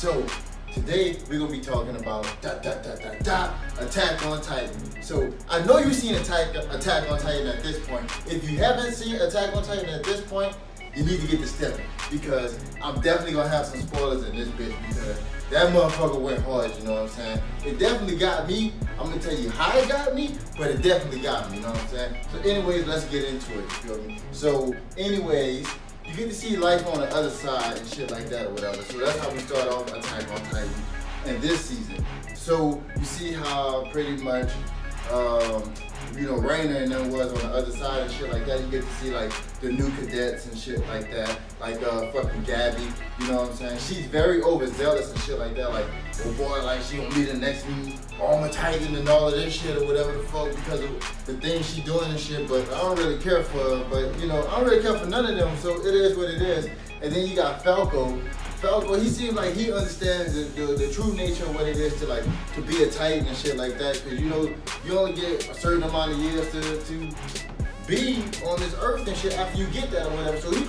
So today we're gonna be talking about Attack on Titan. So I know you've seen Attack on Titan at this point. If you haven't seen Attack on Titan at this point, you need to get to stepping, because I'm definitely gonna have some spoilers in this bitch, because that motherfucker went hard, you know what I'm saying? It definitely got me. I'm gonna tell you how it got me, but it definitely got me, you know what I'm saying? So anyways, let's get into it, you feel me? So anyways, you get to see life on the other side and shit like that or whatever. So that's how we start off Attack on Titan in this season. So you see how pretty much, Raina and them was on the other side and shit like that. You get to see like the new cadets and shit like that. Like fucking Gabby, you know what I'm saying? She's very overzealous and shit like that. Like, oh boy, like she gonna be the next new Armor Titan and all of this shit or whatever the fuck, because of the things she doing and shit. But I don't really care for her. But I don't really care for none of them. So it is what it is. And then you got Falco. Falco, he seems like he understands the true nature of what it is to be a Titan and shit like that. Because you only get a certain amount of years to be on this earth and shit after you get that or whatever. So he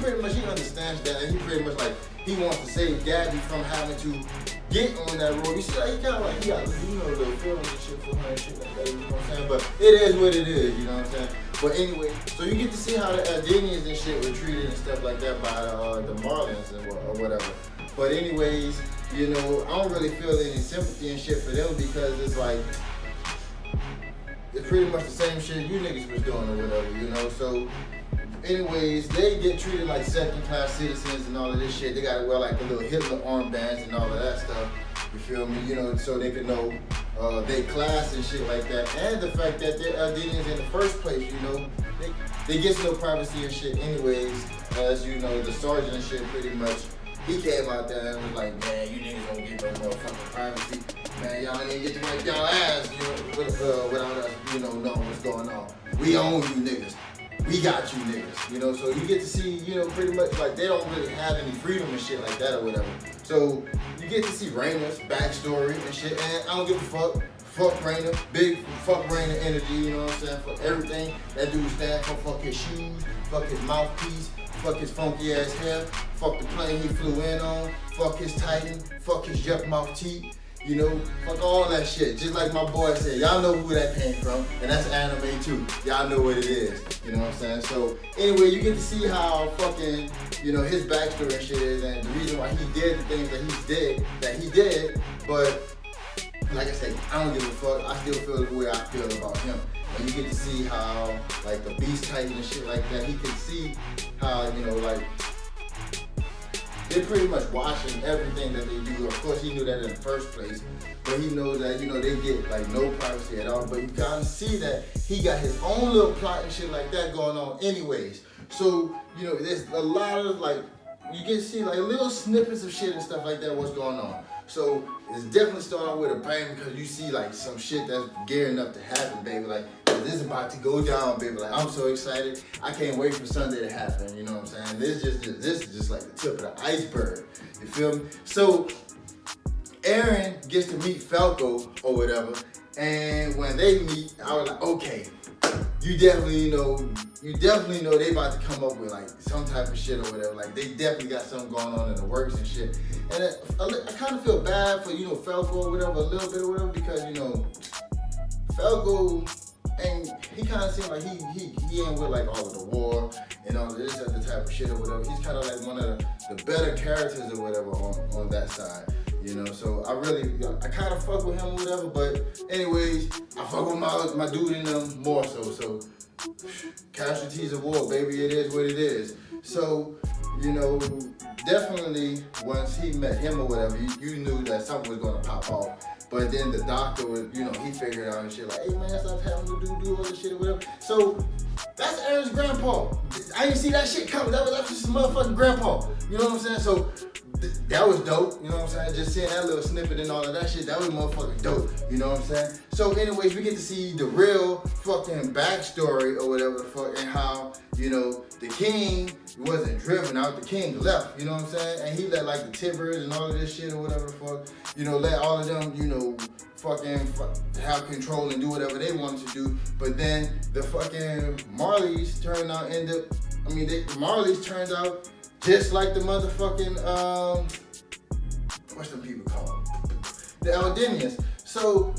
understands that, and he pretty much like he wants to save Gabby from having to get on that road. You see, like, he kind of like he got the feelings and shit for her and shit like that. You know what I'm saying? But it is what it is. You know what I'm saying? But anyway, so you get to see how the Aldenians and shit were treated and stuff like that by the Marlins or whatever. But anyways, I don't really feel any sympathy and shit for them, because it's like, it's pretty much the same shit you niggas was doing or whatever, So anyways, they get treated like second-class citizens and all of this shit. They gotta wear like the little Hitler armbands and all of that stuff. You feel me? So they can know their class and shit like that. And the fact that they're Aldenians in the first place, they get no privacy and shit anyways. As the sergeant and shit pretty much, he came out there and was like, man, you niggas don't get no motherfucking privacy. Man, y'all ain't get to wipe y'all ass, without us, knowing what's going on. We own you niggas. We got you niggas, So you get to see, pretty much like they don't really have any freedom and shit like that or whatever. So you get to see Raina's backstory and shit, and I don't give a fuck. Fuck Raina, big fuck Raina energy, you know what I'm saying? Fuck everything. That dude stands for. Fuck his shoes, fuck his mouthpiece, fuck his funky ass hair, fuck the plane he flew in on, fuck his Titan, fuck his yuck mouth teeth, fuck all that shit. Just like my boy said, y'all know who that came from, and that's anime too. Y'all know what it is, you know what I'm saying? So anyway, you get to see how fucking, his backstory and shit is, and the reason why he did the things that he did, but like I said, I don't give a fuck. I still feel the way I feel about him. And you get to see how, like, the Beast Titan and shit like that, he can see how, they're pretty much watching everything that they do. Of course, he knew that in the first place, but he knows that, they get, like, no privacy at all. But you kind of see that he got his own little plot and shit like that going on anyways. So, there's a lot of, like, you get to see, like, little snippets of shit and stuff like that, what's going on. So it's definitely starting with a bang, because you see like some shit that's gearing up to happen, baby. Like, this is about to go down, baby. Like, I'm so excited. I can't wait for Sunday to happen. You know what I'm saying? This is just like the tip of the iceberg. You feel me? So Eren gets to meet Falco or whatever, and when they meet, I was like, okay, you definitely know they about to come up with like some type of shit or whatever. Like, they definitely got something going on in the works and shit. And I kind of feel bad for Falco or whatever, a little bit or whatever, because Falco, and he kind of seemed like he ain't with like all of the war and all of this other type of shit or whatever. He's kind of like one of the better characters or whatever on that side. So I kind of fuck with him or whatever, but anyways, I fuck with my dude in them more so casualties of war, baby, it is what it is. So, definitely once he met him or whatever, you knew that something was gonna pop off. But then the doctor was, he figured out and shit like, hey man, stop having to do all this shit or whatever. So that's Eren's grandpa. I didn't see that shit coming. That was just his motherfucking grandpa. You know what I'm saying? So that was dope, you know what I'm saying? Just seeing that little snippet and all of that shit, that was motherfucking dope, you know what I'm saying? So anyways, we get to see the real fucking backstory or whatever the fuck, and how, the king wasn't driven out, the king left, you know what I'm saying? And he let like the Tibbers and all of this shit or whatever the fuck, let all of them, fucking have control and do whatever they wanted to do. But then the fucking Marleys turned out Marleys turned out just like the motherfucking, What's them people called? The Aldinians. So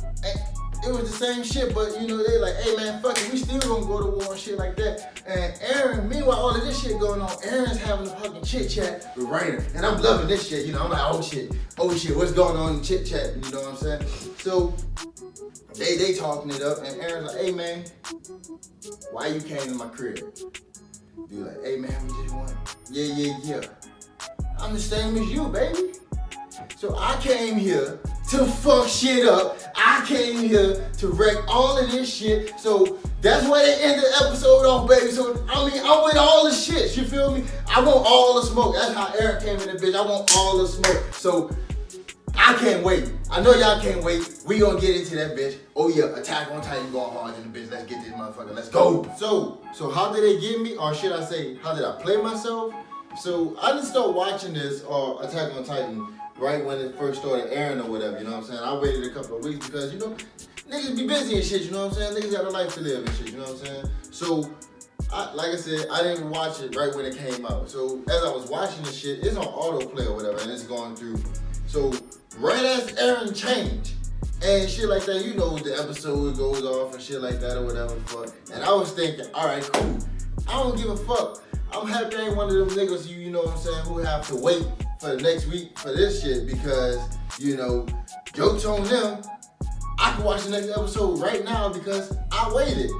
it was the same shit, but you know, they like, hey man, fuck it, we still gonna go to war and shit like that. And Eren, meanwhile, all of this shit going on, Eren's having a fucking chit chat with Rainer. And I'm loving this shit, you know, I'm like, oh shit, what's going on in chit chat, you know what I'm saying? So they talking it up, and Eren's like, hey man, why you came to my crib? Dude like, hey man, we just want, yeah. I'm the same as you, baby. So I came here to fuck shit up. I came here to wreck all of this shit. So that's why they end the episode off, baby. So I mean, I'm with all the shit. You feel me? I want all the smoke. That's how Eren came in the bitch. I want all the smoke. So I can't wait. I know y'all can't wait. We gonna get into that bitch. Oh yeah, Attack on Titan going hard in the bitch. Let's get this motherfucker. Let's go. So how did they get me? Or should I say, how did I play myself? So I didn't start watching this Attack on Titan right when it first started airing or whatever, you know what I'm saying? I waited a couple of weeks because, you know, niggas be busy and shit, you know what I'm saying? Niggas got a life to live and shit, you know what I'm saying? So, like I said, I didn't watch it right when it came out. So, as I was watching this shit, it's on autoplay or whatever, and it's going through. So, right as Eren changed and shit like that, you know, the episode goes off and shit like that or whatever the fuck. And I was thinking, all right, cool. I don't give a fuck. I'm happy I ain't one of them niggas, you know what I'm saying, who have to wait for the next week for this shit because, you know, jokes on them. I can watch the next episode right now because I waited.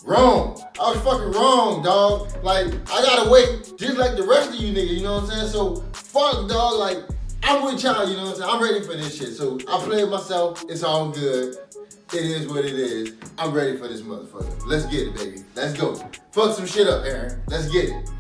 Wrong. I was fucking wrong, dog. Like, I gotta wait just like the rest of you niggas, you know what I'm saying? So, fuck, dog. Like, I'm with y'all, you know what I'm saying? I'm ready for this shit. So, I played myself. It's all good. It is what it is. I'm ready for this motherfucker. Let's get it, baby. Let's go. Fuck some shit up, Eren. Let's get it.